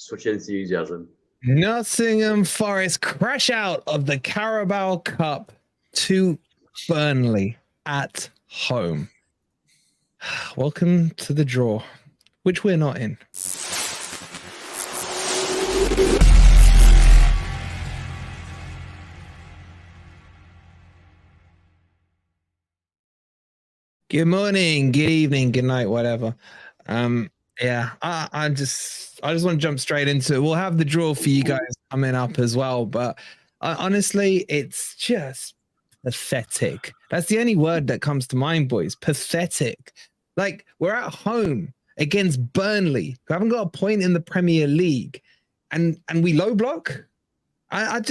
Such enthusiasm. Nottingham Forest crash out of the Carabao Cup to Burnley at home. Welcome to the draw, which we're not in. Good morning, good evening, good night, whatever. Yeah, I just want to jump straight into it. We'll have the draw for you guys coming up as well, but honestly, it's just pathetic. That's the only word that comes to mind, boys. Pathetic. Like, we're at home against Burnley, who haven't got a point in the Premier League, and we low block. I'm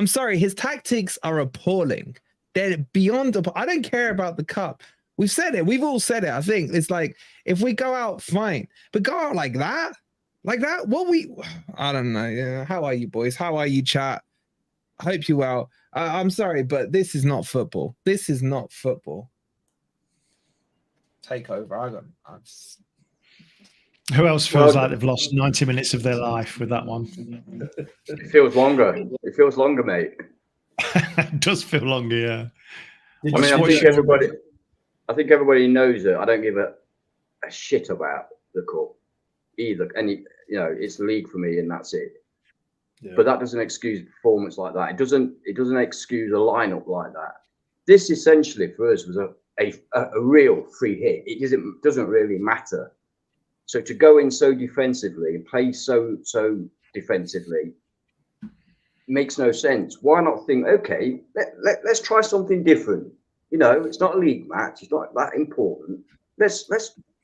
sorry, his tactics are appalling. They're beyond. I don't care about the cup. We've said it. We've all said it. I think it's like, if we go out, fine, but go out like that. I don't know. Yeah. How are you, boys? How are you, chat? I hope you're well. I'm sorry, but this is not football. This is not football. Take over. Who else feels like they've lost 90 minutes of their life with that one? It feels longer. It feels longer, mate. It does feel longer, yeah. I think everybody knows that I don't give a shit about the cup either. It's the league for me, and that's it. Yeah. But that doesn't excuse performance like that. It doesn't excuse a lineup like that. This essentially for us was a real free hit. It doesn't really matter. So to go in so defensively and play so defensively makes no sense. Why not think, okay, let's try something different. It's not a league match. It's not that important. Let's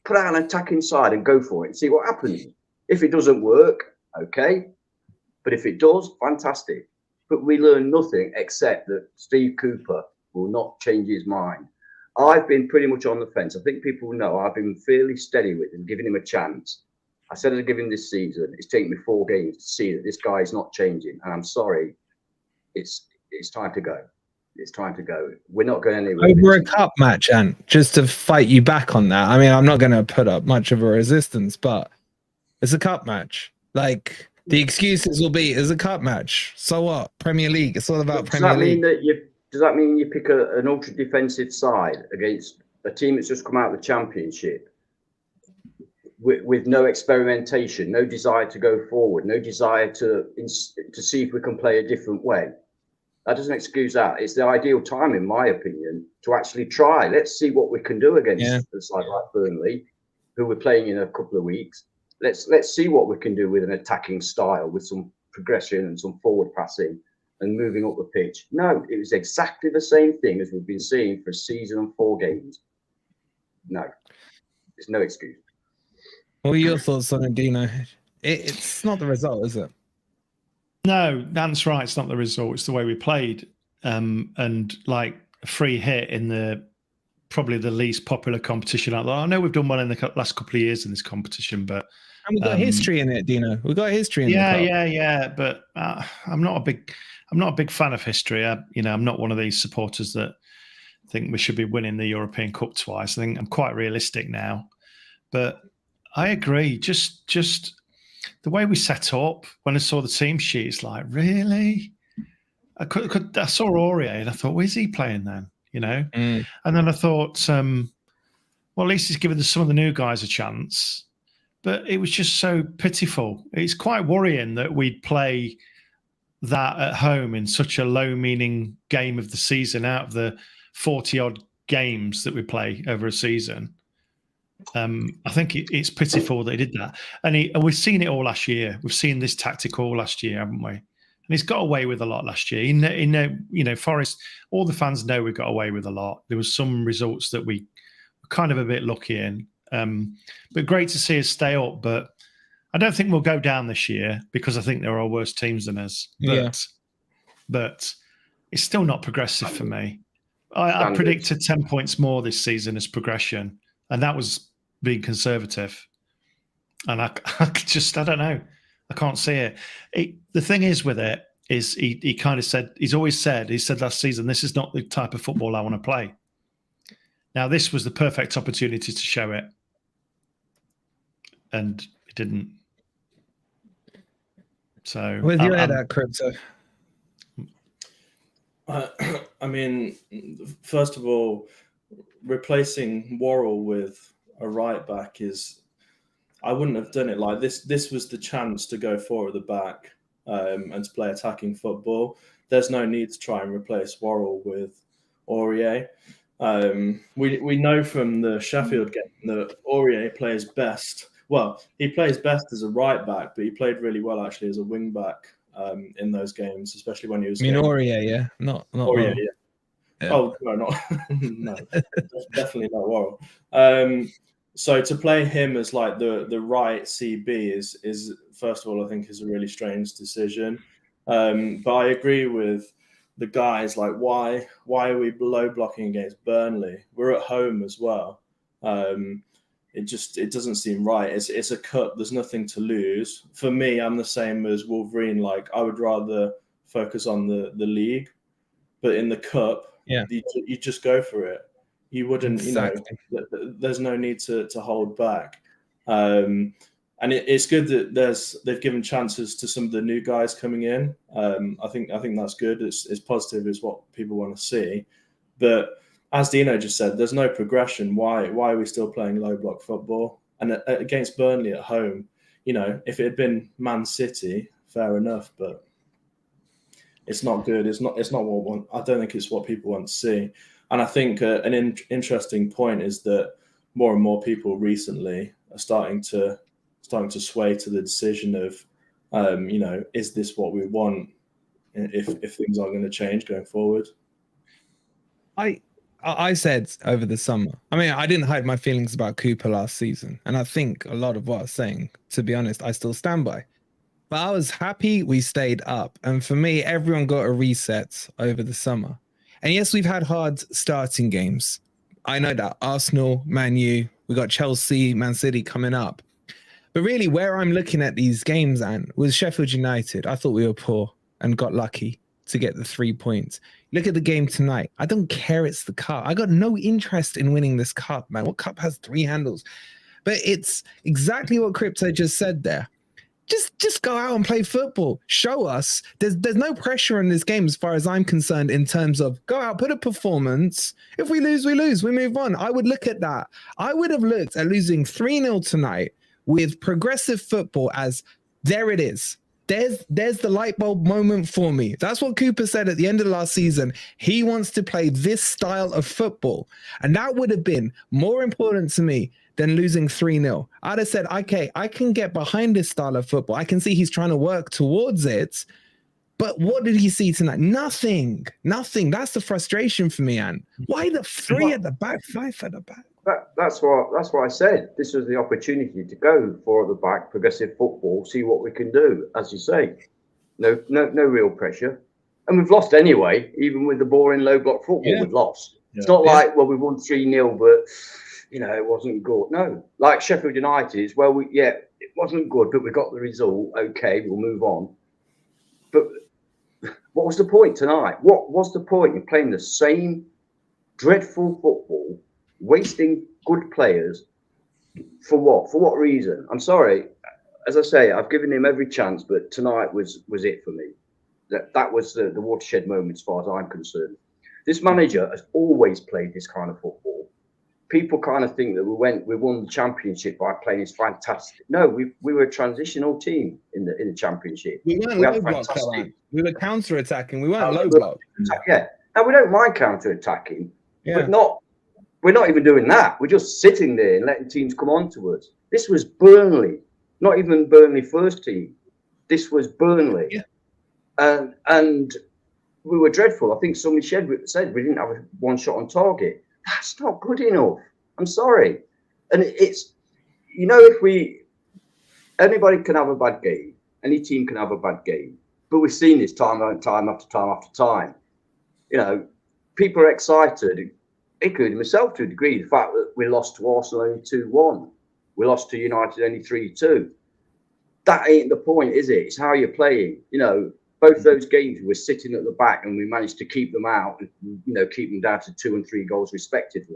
put out an attacking side and go for it and see what happens. If it doesn't work, okay. But if it does, fantastic. But we learn nothing except that Steve Cooper will not change his mind. I've been pretty much on the fence. I think people know I've been fairly steady with him, giving him a chance. I said I'd give him this season. It's taken me 4 games to see that this guy is not changing. And I'm sorry. It's time to go. It's time to go. We're not going anywhere. Over a cup match, and just to fight you back on that. I mean, I'm not going to put up much of a resistance, but it's a cup match. Like, the excuses will be, it's a cup match. So what? Premier League. It's all about Premier League. Does that mean you pick an ultra defensive side against a team that's just come out of the Championship with no experimentation, no desire to go forward, no desire to see if we can play a different way? That doesn't excuse that. It's the ideal time, in my opinion, to actually try. Let's see what we can do against a side like Burnley, who we're playing in a couple of weeks. Let's see what we can do with an attacking style, with some progression and some forward passing and moving up the pitch. No, it was exactly the same thing as we've been seeing for a season and 4 games. No, there's no excuse. What are your thoughts on it, Dino? It's not the result, is it? No, that's right. It's not the result. It's the way we played. And like a free hit in probably the least popular competition out there. I know we've done well in the last couple of years in this competition, but and we've got history in it, Dino. We've got history in it. Yeah. But I'm not a big fan of history. I'm not one of these supporters that think we should be winning the European Cup twice. I think I'm quite realistic now. But I agree. Just the way we set up, when I saw the team sheet, it's like, really? I saw Aurier and I thought, where's he playing then? And then I thought, well, at least he's given some of the new guys a chance. But it was just so pitiful. It's quite worrying that we'd play that at home in such a low-meaning game of the season out of the 40-odd games that we play over a season. I think it's pitiful that he did that. And we've seen it all last year. We've seen this tactic all last year, haven't we? And he's got away with a lot last year. Forest, all the fans know we got away with a lot. There was some results that we were kind of a bit lucky in. But great to see us stay up. But I don't think we'll go down this year because I think there are worse teams than us. But it's still not progressive for me. I predicted 10 points more this season as progression. And that was being conservative. And I don't know. I can't see it. The thing is with it is he kind of said, he said last season, this is not the type of football I want to play. Now, this was the perfect opportunity to show it. And it didn't. So where's your head at, Crypto? I mean, first of all, replacing Worrell with a right back I wouldn't have done it like this. This was the chance to go forward at the back and to play attacking football. There's no need to try and replace Worrell with Aurier. We know from the Sheffield game that Aurier plays best. Well, he plays best as a right back, but he played really well actually as a wing back in those games, especially when he was. Aurier, yeah, not Aurier, Worrell. yeah. Oh no, not no, definitely not Worrell. So to play him as like the right CB is first of all, I think is a really strange decision. But I agree with the guys, like why are we low blocking against Burnley? We're at home as well. It doesn't seem right. It's a cup. There's nothing to lose. For me, I'm the same as Wolverine. Like I would rather focus on the league, but in the cup, you just go for it. You wouldn't, exactly. There's no need to hold back. And it's good that they've given chances to some of the new guys coming in. I think that's good. It's positive, is what people want to see. But as Dino just said, there's no progression. Why are we still playing low block football? And against Burnley at home, if it had been Man City, fair enough, but it's not good. It's not what I don't think it's what people want to see. And I think an interesting point is that more and more people recently are starting to sway to the decision of, is this what we want if things are going to change going forward? I said over the summer, I mean, I didn't hide my feelings about Cooper last season. And I think a lot of what I was saying, to be honest, I still stand by. But I was happy we stayed up. And for me, everyone got a reset over the summer. And yes, we've had hard starting games. I know that. Arsenal, Man U, we got Chelsea, Man City coming up. But really, where I'm looking at these games, and was Sheffield United. I thought we were poor and got lucky to get the 3 points. Look at the game tonight. I don't care it's the cup. I got no interest in winning this cup, man. What cup has 3 handles? But it's exactly what Crypto just said there. Just go out and play football. Show us. There's no pressure in this game as far as I'm concerned in terms of go out, put a performance. If we lose, we lose. We move on. I would look at that. I would have looked at losing 3-0 tonight with progressive football as there it is. There's the light bulb moment for me. That's what Cooper said at the end of last season. He wants to play this style of football. And that would have been more important to me than losing 3-0. I'd have said, okay, I can get behind this style of football. I can see he's trying to work towards it. But what did he see tonight? Nothing. That's the frustration for me, Anne. Why the 3 at the back, 5 at the back? That's what I said. This was the opportunity to go for the back, progressive football, see what we can do. As you say, no real pressure, and we've lost anyway. Even with the boring low block football, we've lost. Yeah. It's not like we won 3-0, but it wasn't good. No, like Sheffield United, it's it wasn't good, but we got the result. Okay, we'll move on. But what was the point tonight? What was the point in playing the same dreadful football? Wasting good players for what? For what reason? I'm sorry. As I say, I've given him every chance, but tonight was it for me. That was the watershed moment as far as I'm concerned. This manager has always played this kind of football. People kind of think that we won the championship by playing this fantastic. No, we were a transitional team in the championship. We weren't low block. We were counter attacking. We weren't low block. Yeah. Now we don't mind counter attacking, but we're not even doing that. We're just sitting there and letting teams come on to us. This was Burnley, not even Burnley first team. This was Burnley. Yeah. And we were dreadful. I think somebody said we didn't have one shot on target. That's not good enough. I'm sorry. And it's, anybody can have a bad game. Any team can have a bad game. But we've seen this time after time. People are excited, including myself to a degree. The fact that we lost to Arsenal only 2-1. We lost to United only 3-2. That ain't the point, is it? It's how you're playing. Both those games we were sitting at the back and we managed to keep them out and, keep them down to 2 and 3 goals respectively.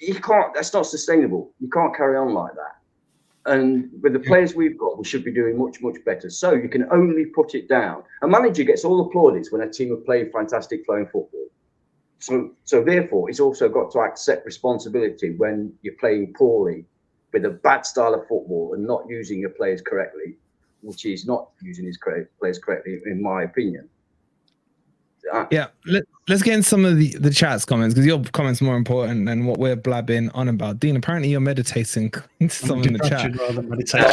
You can't, that's not sustainable. You can't carry on like that. And with the players we've got, we should be doing much, much better. So you can only put it down. A manager gets all the plaudits when a team have played fantastic flowing football. So therefore, it's also got to accept responsibility when you're playing poorly with a bad style of football and not using your players correctly, which is not using his players correctly, in my opinion. Yeah, let's get in some of the chat's comments, because your comments are more important than what we're blabbing on about. Dean, apparently you're meditating some in the chat. Rather meditation.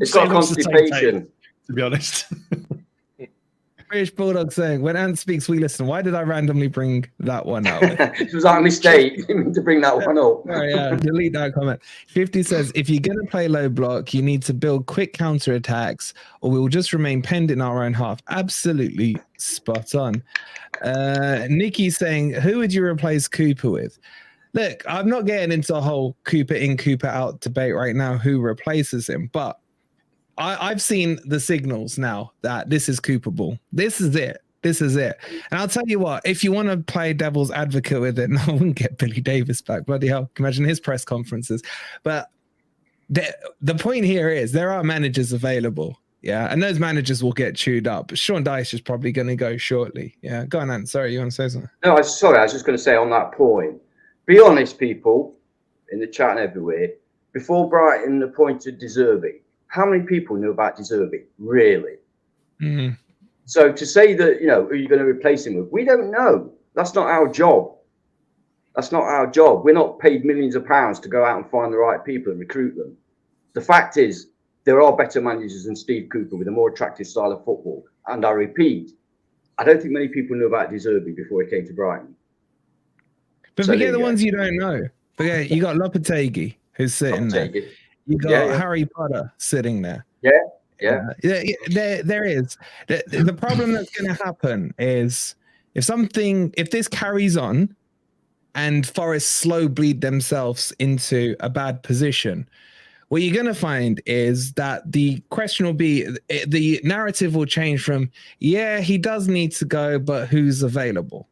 It's got constipation, to be honest. British Bulldog saying, when Ant speaks, we listen. Why did I randomly bring that one up? It was our mistake to bring that one up. Oh, yeah, delete that comment. 50 says, if you're going to play low block, you need to build quick counter attacks, or we will just remain penned in our own half. Absolutely spot on. Nikki saying, who would you replace Cooper with? Look, I'm not getting into a whole Cooper in, Cooper out debate right now, who replaces him, but I've seen the signals now that this is Cooper ball. This is it. This is it. And I'll tell you what, if you want to play devil's advocate with it, no, I wouldn't get Billy Davis back. Bloody hell. Imagine his press conferences. But the point here is there are managers available. Yeah. And those managers will get chewed up. Sean Dyche is probably going to go shortly. Yeah. Go on, Ant. Sorry, you want to say something? No, sorry. I was just going to say on that point, be honest, people in the chat and everywhere, before Brighton appointed De Zerbi, how many people knew about De Zerbi? Really? Mm-hmm. So to say that, who are you going to replace him with? We don't know. That's not our job. That's not our job. We're not paid millions of pounds to go out and find the right people and recruit them. The fact is, there are better managers than Steve Cooper with a more attractive style of football. And I repeat, I don't think many people knew about De Zerbi before he came to Brighton. But forget the ones you don't know. Forget, you got Lopetegui, who's sitting there. You got Harry Potter sitting there. Yeah. There is. The problem that's going to happen is if this carries on and Forest slow bleed themselves into a bad position, what you're going to find is that the question will be, the narrative will change from, yeah, he does need to go, but who's available?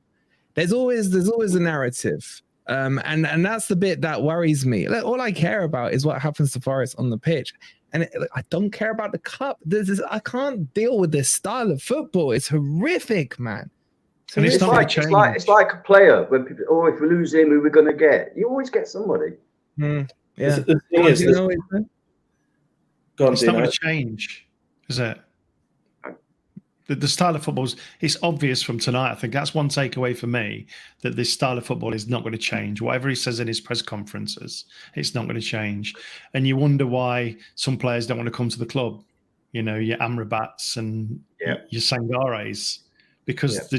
There's always a narrative. And that's the bit that worries me. All I care about is what happens to Forest on the pitch. And I don't care about the cup. I can't deal with this style of football. It's horrific, man. It's like a player when people, if we lose him, who are we going to get? You always get somebody. Yeah. The thing is, it's not going to change, is it? The style of football it's obvious from tonight. I think that's one takeaway for me, that this style of football is not going to change. Whatever he says in his press conferences, it's not going to change. And you wonder why some players don't want to come to the club. Your Amrabats and your Sangares, because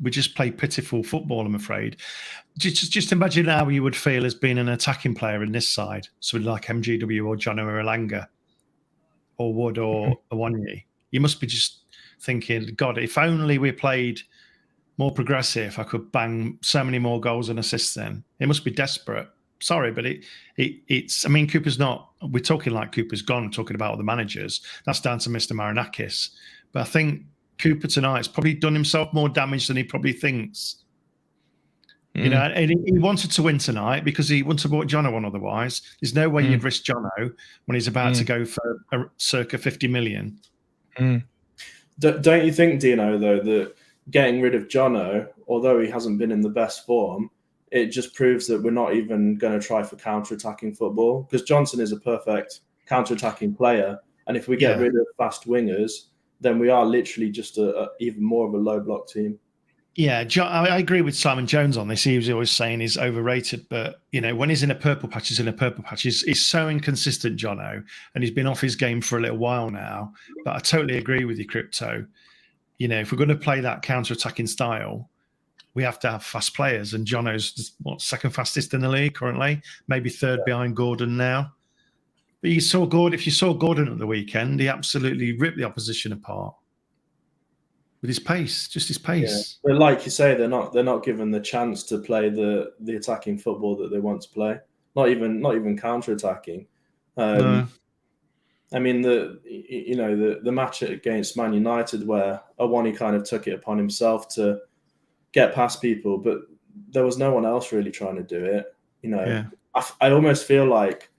we just play pitiful football, I'm afraid. Just imagine how you would feel as being an attacking player in this side. So like MGW or John Erlanga or Wood or Awoniyi. You must be just thinking, God, if only we played more progressive, I could bang so many more goals and assists then. It must be desperate. Sorry, but it's, I mean, Cooper's not, we're talking like Cooper's gone, talking about the managers. That's down to Mr. Marinakis. But I think Cooper tonight's probably done himself more damage than he probably thinks. And he wanted to win tonight because he wouldn't have brought Jono on otherwise. There's no way you'd risk Jono when he's about to go for a circa 50 million. Don't you think, Dino, though, that getting rid of Jono, although he hasn't been in the best form, it just proves that we're not even going to try for counter-attacking football? Because Johnson is a perfect counter-attacking player. And if we get rid of fast wingers, then we are literally just even more of a low-block team. Yeah, I agree with Simon Jones on this. He was always saying he's overrated, but when he's in a purple patch, he's in a purple patch. He's so inconsistent, Jono, and he's been off his game for a little while now. But I totally agree with you, Crypto. If we're going to play that counter-attacking style, we have to have fast players, and Jono's second fastest in the league currently, maybe third behind Gordon now. But if you saw Gordon at the weekend, he absolutely ripped the opposition apart. With his pace, just his pace. Yeah. But like you say, they're not given the chance to play the attacking football that they want to play. Not even counter-attacking. I mean, the match against Man United where Awoniyi kind of took it upon himself to get past people, but there was no one else really trying to do it. I almost feel like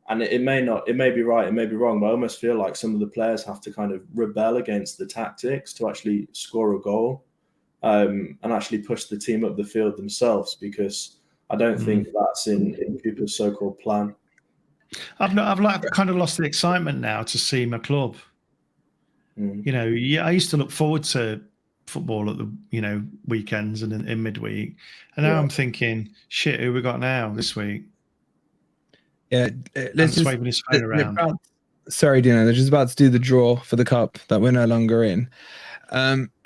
And it may be right, it may be wrong, but I almost feel like some of the players have to kind of rebel against the tactics to actually score a goal, and actually push the team up the field themselves, because I don't think that's in Cooper's so-called plan. I've kind of lost the excitement now to see my club. You know, I used to look forward to football at the weekends and in midweek, and now I'm thinking, shit, who we got now this week? Yeah, let's just waving his phone around. Sorry, Dino, they're just about to do the draw for the cup that we're no longer in.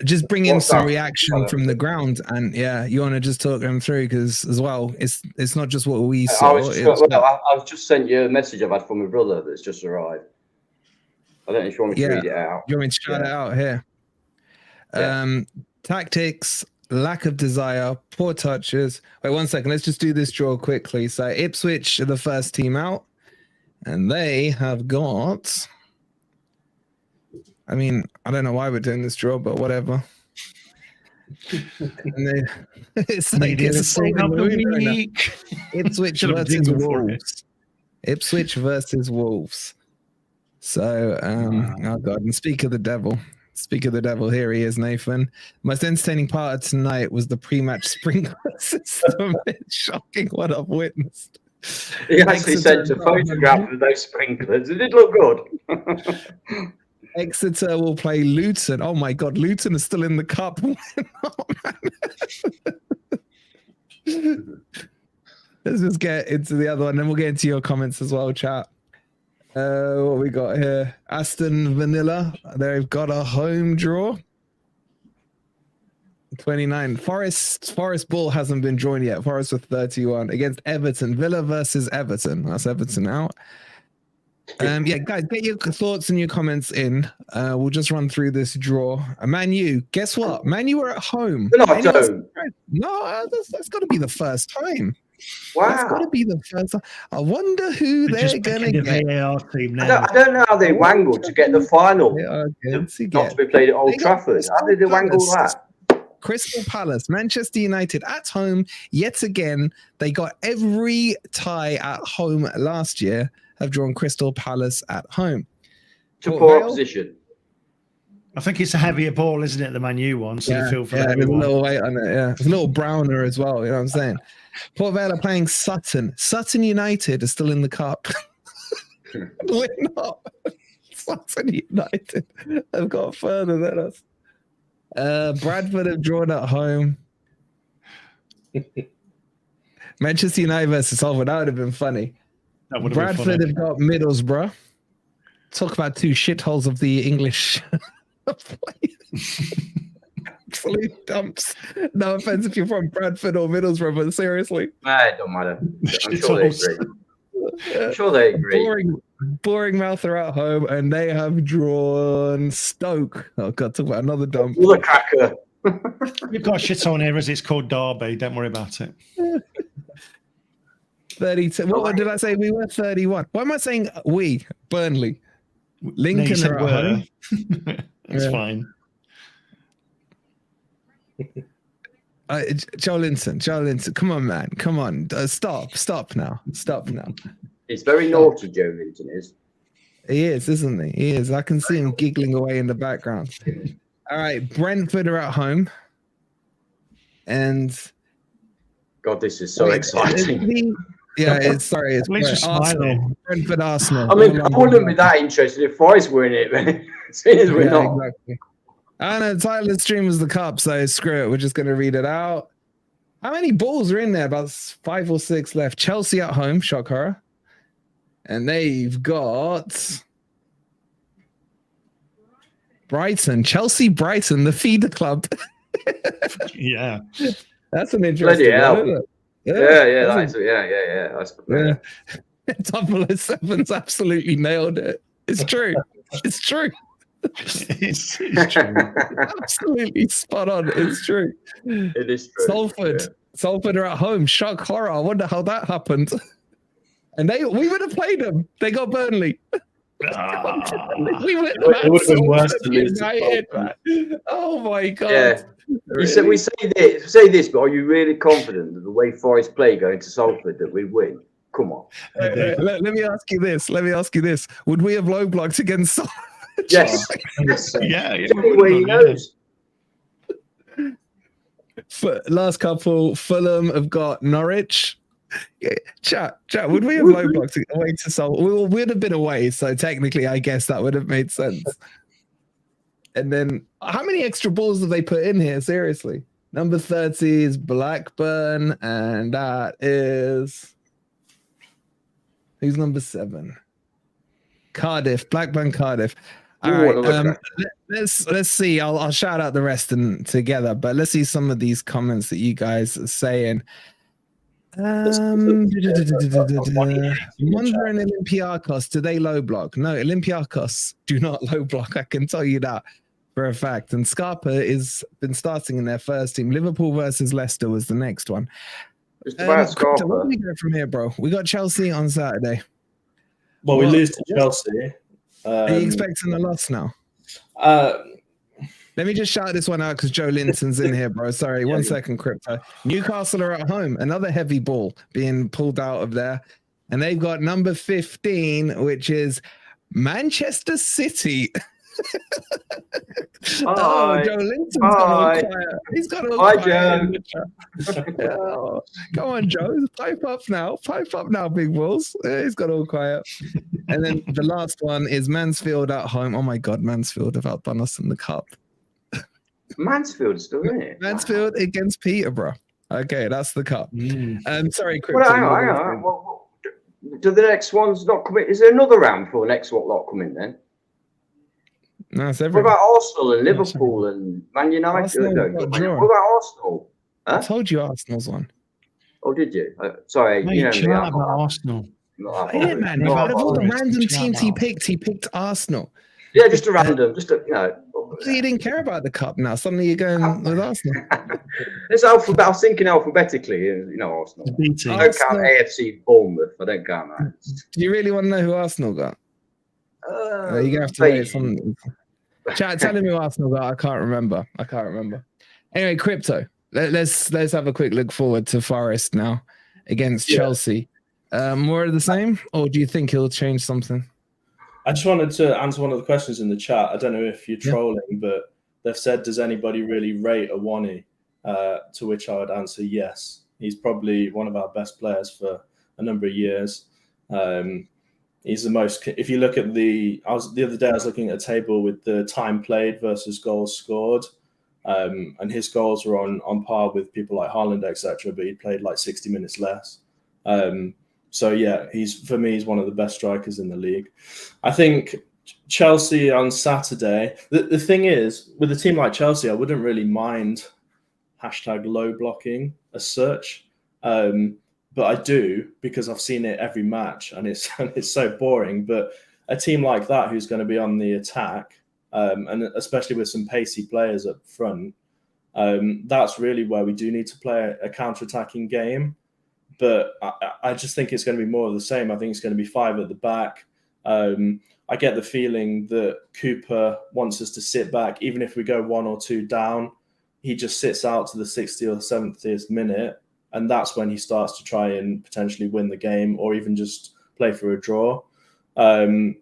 Just bring in some reaction from the ground, and you want to just talk them through, because as well, it's not just what we saw. I've just sent you a message I've had from my brother that's just arrived. I don't know if you want me to read it out. You want me to shout it out here? Tactics, lack of desire, poor touches. Wait 1 second. Let's just do this draw quickly. So Ipswich are the first team out, and they have got. I mean, I don't know why we're doing this draw, but whatever. It's like it's Ipswich versus Wolves. Ipswich versus Wolves. So, oh God, and speak of the devil. Here he is, Nathan. Most entertaining part of tonight was the pre-match sprinkler system. It's shocking what I've witnessed. He actually sent a photograph of those sprinklers. It did look good. Exeter will play Luton. Oh my God, Luton is still in the cup. Let's just get into the other one, then we'll get into your comments as well, chat. What we got here? Aston Villa. They've got a home draw. 29. Forest Ball hasn't been drawn yet. Forest with 31 against Everton. Villa versus Everton. That's Everton out. Guys, get your thoughts and your comments in. We'll just run through this draw. Man U, guess what? Man U were at home. No, that's got to be the first time. Wow. That's got to be the first time. I wonder who they're going to get. VAR team now. I don't know how they wangled to get the final. Not to be played at Old Trafford. How did they wangle that? Crystal Palace, Manchester United at home. Yet again, they got every tie at home last year. Have drawn Crystal Palace at home. To poor opposition. I think it's a heavier ball, isn't it? The Man U one. So you feel for there's a little weight on it. Yeah, it's a little browner as well. You know what I'm saying? Port Vale are playing Sutton. Sutton United are still in the cup. We're not. Sutton United have got further than us. Bradford have drawn at home. Manchester United versus Salford. That would have been funny. Bradford have got Middlesbrough. Talk about two shitholes of the English absolute dumps. No offense if you're from Bradford or Middlesbrough, but seriously. Nah, it don't matter. I'm sure they agree. Boring Mouth are at home, and they have drawn Stoke. Oh God, talk about another dump. Another cracker. We've got shit on here as it's called Derby. Don't worry about it. 32. What did I say? We were 31. Why am I saying we? Burnley. Lincoln are at home. That's fine. Joelinton, come on, man. Come on. Stop now. It's very naughty, Joelinton is. He is, isn't he? He is. I can see him giggling away in the background. All right. Brentford are at home. And God, this is so exciting. It's Arsenal. Brentford, Arsenal. I mean, I wouldn't be that interested if Forest were in it, seeing as we're not. Exactly. I know the title of the stream was the cup, so screw it. We're just going to read it out. How many balls are in there? About 5 or 6 left. Chelsea at home, shock horror. And they've got Brighton. Brighton, the feeder club. Yeah. That's an interesting one, isn't it? Yeah. 007's absolutely nailed it. It's true. It's true. It's true. Absolutely spot on. It's true. It is true. Salford are at home. Shock horror. I wonder how that happened. And we would have played them. They got Burnley. We would have been worse than United. Oh my God. Yeah. We say this, but are you really confident that the way Forest play going to Salford that we win? Come on. Let me ask you this. Would we have low blocked against Sol? Yes. Yeah. It's the only way he knows. Last couple, Fulham have got Norwich. Yeah, chat. Would we have low blocked away to Sol? We would have been away, so technically, I guess that would have made sense. And then, how many extra balls have they put in here? Seriously, number 30 is Blackburn, and that is who's number 7? Cardiff, Blackburn, Cardiff. All right, let's see. I'll shout out the rest together, but let's see some of these comments that you guys are saying. Wondering Olympiacos, do they low block? No, Olympiacos do not low block. I can tell you that for a fact. And Scarpa has been starting in their first team. Liverpool versus Leicester was the next one. Crypto, where do we go from here, bro? We got Chelsea on Saturday. Well, we lose to Chelsea. Are you expecting a loss now? Let me just shout this one out because Joe Linton's in here, bro. Sorry, 1 second, Crypto. Newcastle are at home. Another heavy ball being pulled out of there. And they've got number 15, which is Manchester City. Oh, Joe Linton's got all quiet. He's got all quiet. Joe. Come on, Joe. Pipe up now, big balls. He's got all quiet. And then the last one is Mansfield at home. Oh my God, Mansfield have outdone us in the cup. Mansfield's still in it. Mansfield against Peterborough. Okay, that's the cup. Sorry, Chris. Well, hang on. Well, do the next ones not come in? Is there another round for the next lot come in then? No, it's what about Arsenal and Liverpool and Man United? What about Arsenal? Huh? I told you Arsenal's one. Oh, did you? Sorry. You know about Arsenal. Yeah, man. Out of all the random teams he picked Arsenal. Yeah, just a random. So you didn't care about the cup now. Suddenly you're going with Arsenal. It's alphabet. I was thinking alphabetically. Arsenal. I don't count AFC Bournemouth. I don't count that. Do you really want to know who Arsenal got? You're gonna have to wait something. Chat, tell me who Arsenal got. I can't remember. Anyway, Crypto. Let's have a quick look forward to Forest now against Chelsea. More of the same, or do you think he'll change something? I just wanted to answer one of the questions in the chat. I don't know if you're trolling, but they've said, does anybody really rate Awoniyi? To which I would answer yes. He's probably one of our best players for a number of years. He's the most. If you look at the other day, I was looking at a table with the time played versus goals scored, and his goals were on par with people like Haaland, etc. But he played like 60 minutes less. So yeah, he's one of the best strikers in the league. I think Chelsea on Saturday. The thing is, with a team like Chelsea, I wouldn't really mind #low blocking as such. But I do, because I've seen it every match and it's so boring. But a team like that who's going to be on the attack, and especially with some pacey players up front, that's really where we do need to play a counter-attacking game. But I just think it's going to be more of the same. I think it's going to be 5 at the back. I get the feeling that Cooper wants us to sit back. Even if we go 1 or 2 down, he just sits out to the 60th or 70th minute. And that's when he starts to try and potentially win the game or even just play for a draw. I'm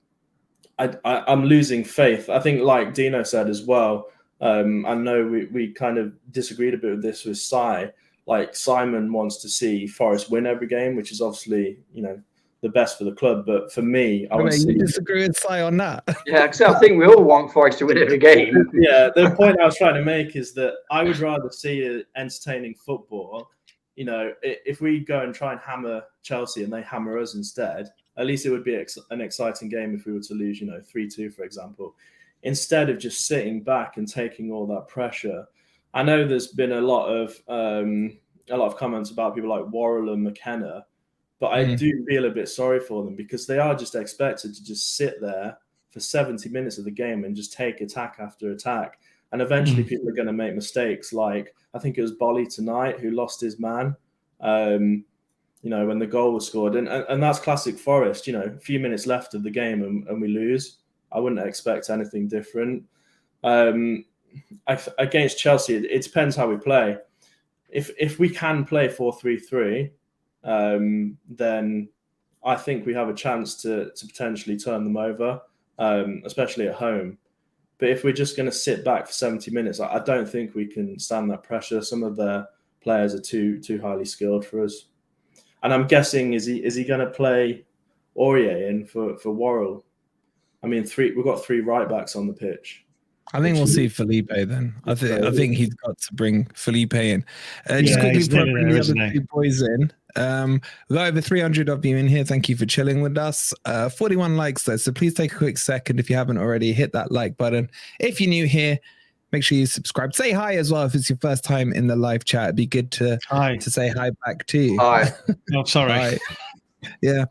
losing faith. I think, like Dino said as well, I know we kind of disagreed a bit with this with Sai. Like, Simon wants to see Forest win every game, which is obviously, the best for the club. But for me, I would you disagree with Sai on that? Yeah, because I think we all want Forest to win every game. Yeah, the point I was trying to make is that I would rather see entertaining football. If we go and try and hammer Chelsea and they hammer us instead, at least it would be an exciting game if we were to lose, 3-2, for example. Instead of just sitting back and taking all that pressure. I know there's been a lot of comments about people like Worrell and McKenna, but I do feel a bit sorry for them because they are just expected to just sit there for 70 minutes of the game and just take attack after attack. And eventually people are going to make mistakes. Like, I think it was Bolly tonight who lost his man, when the goal was scored. And that's classic Forest, a few minutes left of the game and we lose. I wouldn't expect anything different. Against Chelsea, it depends how we play. If we can play 4-3-3, then I think we have a chance to potentially turn them over, especially at home. But if we're just going to sit back for 70 minutes, I don't think we can stand that pressure. Some of the players are too highly skilled for us. And I'm guessing, is he going to play Aurier in for Worrell? I mean, we've got 3 right backs on the pitch. I think we'll see Felipe then. I think he's got to bring Felipe in. Just quickly before I bring the other 2 boys in. We've got over 300 of you in here. Thank you for chilling with us. 41 likes though, so please take a quick second if you haven't already. Hit that like button. If you're new here, make sure you subscribe. Say hi as well if it's your first time in the live chat. It'd be good to say hi back to you. Hi. Oh, sorry. Hi. Yeah.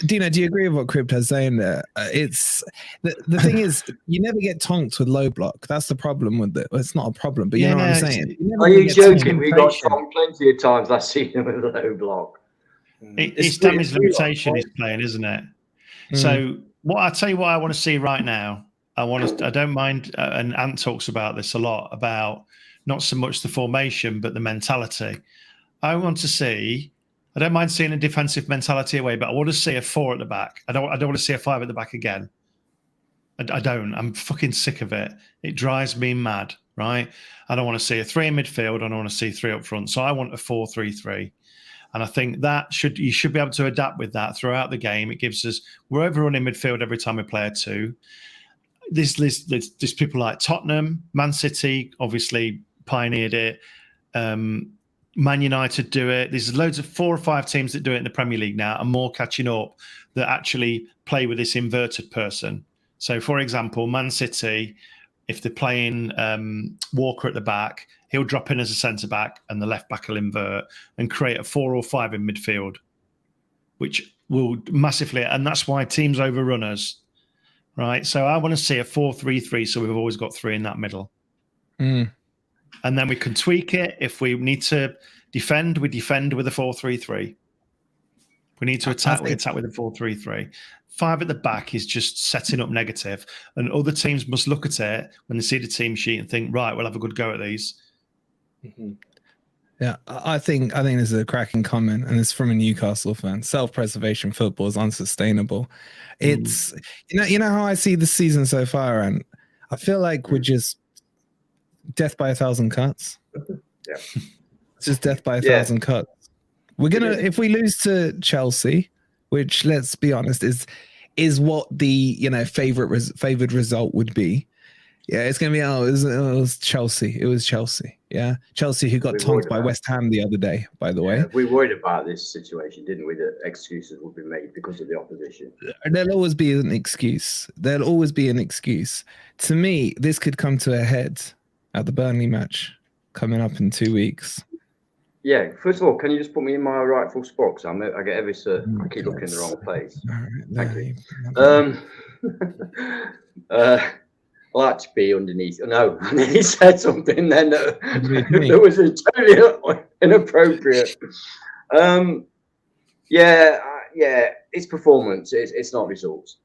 Dino, do you agree with what Crypto's saying there? It's the thing is, you never get tonked with low block. That's the problem with it. Well, it's not a problem, but you know what I'm saying. Are you joking? We got tonked plenty of times last season with low block. It's damage limitation he's playing, isn't it? So I tell you what I want to see right now. I don't mind, and Ant talks about this a lot, about not so much the formation but the mentality. I want to see. I don't mind seeing a defensive mentality away, but I want to see a 4 at the back. I don't want to see a 5 at the back again. I don't. I'm fucking sick of it. It drives me mad, right? I don't want to see a 3 in midfield. I don't want to see 3 up front. So I want a 4-3-3. And I think that you should be able to adapt with that throughout the game. It gives us, we're overrunning midfield every time we play a 2. There's people like Tottenham, Man City, obviously pioneered it. Man United do it. There's loads of 4 or 5 teams that do it in the Premier League now, and more catching up, that actually play with this inverted person. So, for example, Man City, if they're playing Walker at the back, he'll drop in as a centre-back and the left-back will invert and create a 4 or 5 in midfield, which will massively... And that's why teams overrun us, right? So I want to see a 4-3-3, so we've always got 3 in that middle. And then we can tweak it. If we need to defend, we defend with a 4-3-3. We need to attack, we attack with a 4-3-3. 5 at the back is just setting up negative. And other teams must look at it when they see the team sheet and think, right, we'll have a good go at these. Yeah, I think this is a cracking comment, and it's from a Newcastle fan. Self-preservation football is unsustainable. It's you know how I see the season so far, and I feel like we're just death by 1,000 cuts. Yeah, it's just death by 1,000 cuts. We're gonna, if we lose to Chelsea, which let's be honest is what the favored result would be. Yeah, it's gonna be it was Chelsea. It was Chelsea. Yeah, Chelsea who got tonked by West Ham the other day. By the way, we worried about this situation, didn't we? That excuses would be made because of the opposition. There'll always be an excuse. There'll always be an excuse. To me, this could come to a head at the Burnley match coming up in 2 weeks. Yeah, first of all, can you just put me in my rightful spot? Because I get every I keep looking in the wrong place. Thank you. I like to be underneath. No, he said something then that was totally inappropriate. Yeah, it's performance. It's not results.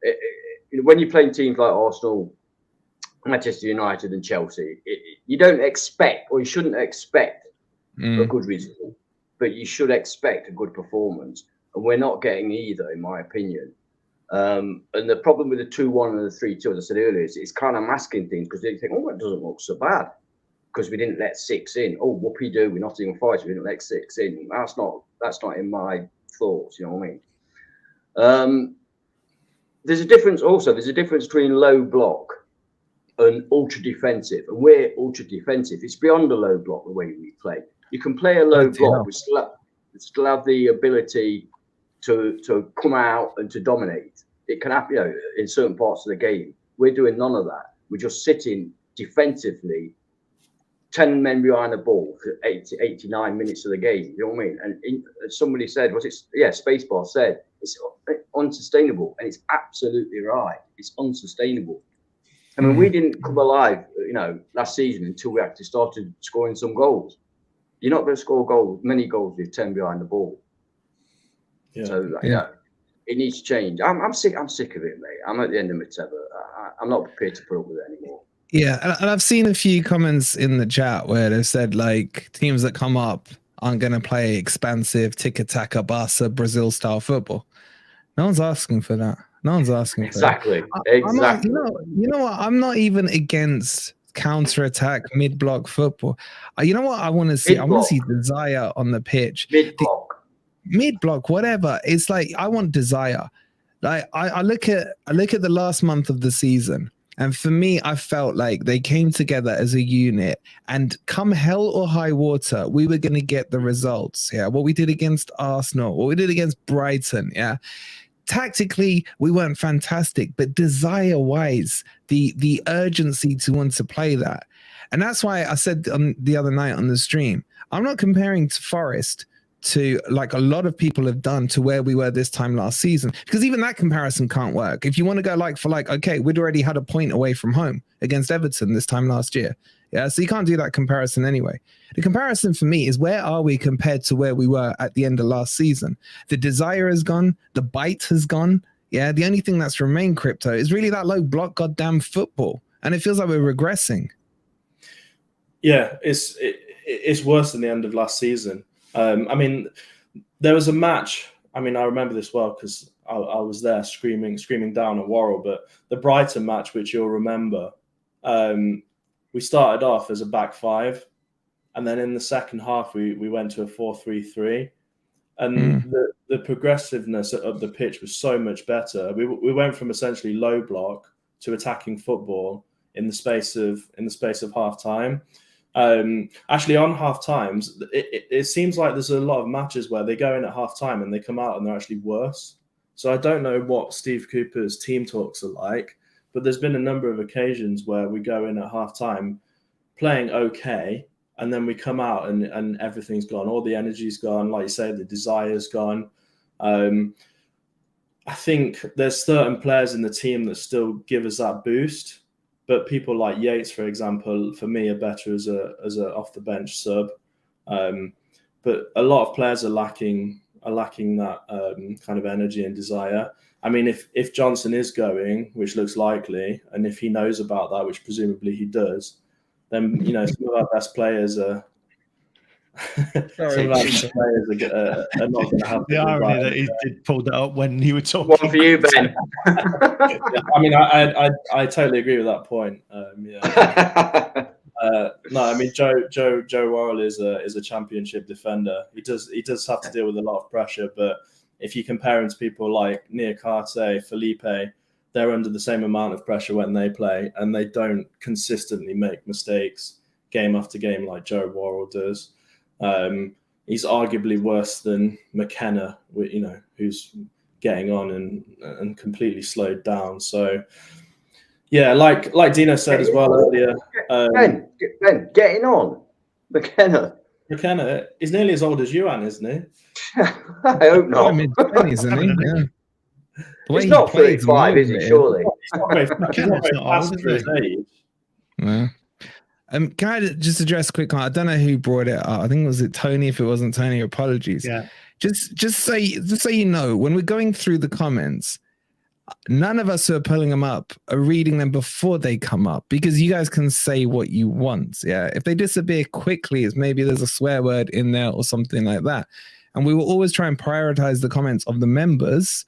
When you're playing teams like Arsenal, Manchester United and Chelsea, you don't expect, or you shouldn't expect a good result, but you should expect a good performance. And we're not getting either, in my opinion. And the problem with the 2-1 and the 3-2, as I said earlier, is it's kind of masking things, because they think, oh, it doesn't look so bad because we didn't let 6 in. Oh, whoopie-doo, we're not even fighting, we didn't let 6 in. That's not in my thoughts, you know what I mean? There's a difference also. There's a difference between low block and ultra defensive, and we're ultra defensive. It's beyond a low block the way we play. You can play a low block, we still have the ability to come out and to dominate. It can happen, in certain parts of the game. We're doing none of that. We're just sitting defensively, 10 men behind the ball for 89 minutes of the game. You know what I mean? And somebody said, Spacebar said, it's unsustainable, and it's absolutely right. It's unsustainable. I mean, we didn't come alive, last season until we actually started scoring some goals. You're not going to score many goals with 10 behind the ball. Yeah. So it needs to change. I'm sick of it, mate. I'm at the end of my tether. I'm not prepared to put up with it anymore. Yeah, and I've seen a few comments in the chat where they've said, like, teams that come up aren't going to play expansive tiki-taka Barca Brazil style football. No one's asking for that. No one's asking for that. Exactly. You know what? I'm not even against counter-attack mid-block football. You know what I want to see? I want to see desire on the pitch. Mid-block, whatever. It's like I want desire. Like I look at the last month of the season, and for me, I felt like they came together as a unit, and come hell or high water, we were going to get the results. Yeah, what we did against Arsenal, what we did against Brighton. Yeah, tactically we weren't fantastic, but desire-wise, the urgency to want to play that, and that's why I said the other night on the stream, I'm not comparing to Forest to like a lot of people have done to where we were this time last season, because even that comparison can't work. If you want to go like for like, okay, we'd already had a point away from home against Everton this time last year. Yeah, so you can't do that comparison anyway. The comparison for me is, where are we compared to where we were at the end of last season? The desire has gone, the bite has gone. Yeah, the only thing that's remained, Crypto, is really that low block goddamn football, and it feels like we're regressing. Yeah, it's worse than the end of last season. I mean, there was a match. I mean, I remember this well because I was there screaming down at Worrell. But the Brighton match, which you'll remember, we started off as a back five, and then in the second half we went to a 4-3-3, and the progressiveness of the pitch was so much better. We went from essentially low block to attacking football in the space of half time. Actually, on half times, it seems like there's a lot of matches where they go in at half time and they come out and they're actually worse. So I don't know what Steve Cooper's team talks are like, but there's been a number of occasions where we go in at half time playing okay, and then we come out and everything's gone. All the energy's gone. Like you say, the desire's gone. I think there's certain players in the team that still give us that boost. But people like Yates, for example, for me, are better as a off the bench sub. But a lot of players are lacking that kind of energy and desire. I mean, if Johnson is going, which looks likely, and if he knows about that, which presumably he does, then some of our best players are. Some of our best players are not going to have the irony that he did pull that up when you were talking. One for you, Ben. I mean, I totally agree with that point. No, I mean Joe Worrell is a championship defender. He does have to deal with a lot of pressure, but if you compare him to people like Niakate, Felipe, they're under the same amount of pressure when they play, and they don't consistently make mistakes game after game like Joe Worrell does. He's arguably worse than McKenna, who's getting on and completely slowed down. So, yeah, like Dino said as well earlier. Ben, getting on. McKenna is nearly as old as you, Anne, isn't he? I hope not. Mid-20s, isn't he? Yeah. He's not 35, is he? Surely. McKenna's not old, is he? Yeah. Can I just address a quick one? I don't know who brought it up. I think was it Tony. If it wasn't Tony, apologies. Yeah. Just so you know, when we're going through the comments, none of us who are pulling them up are reading them before they come up, because you guys can say what you want. Yeah. If they disappear quickly, it's maybe there's a swear word in there or something like that. And we will always try and prioritize the comments of the members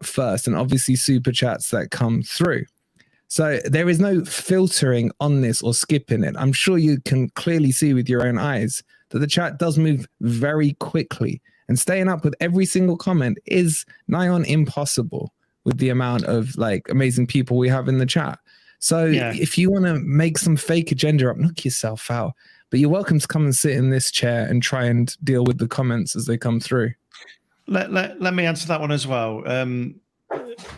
first, and obviously super chats that come through. So there is no filtering on this or skipping it. I'm sure you can clearly see with your own eyes that the chat does move very quickly, and staying up with every single comment is nigh on impossible with the amount of like amazing people we have in the chat. So if you want to make some fake agenda up, knock yourself out. But you're welcome to come and sit in this chair and try and deal with the comments as they come through. Let me answer that one as well.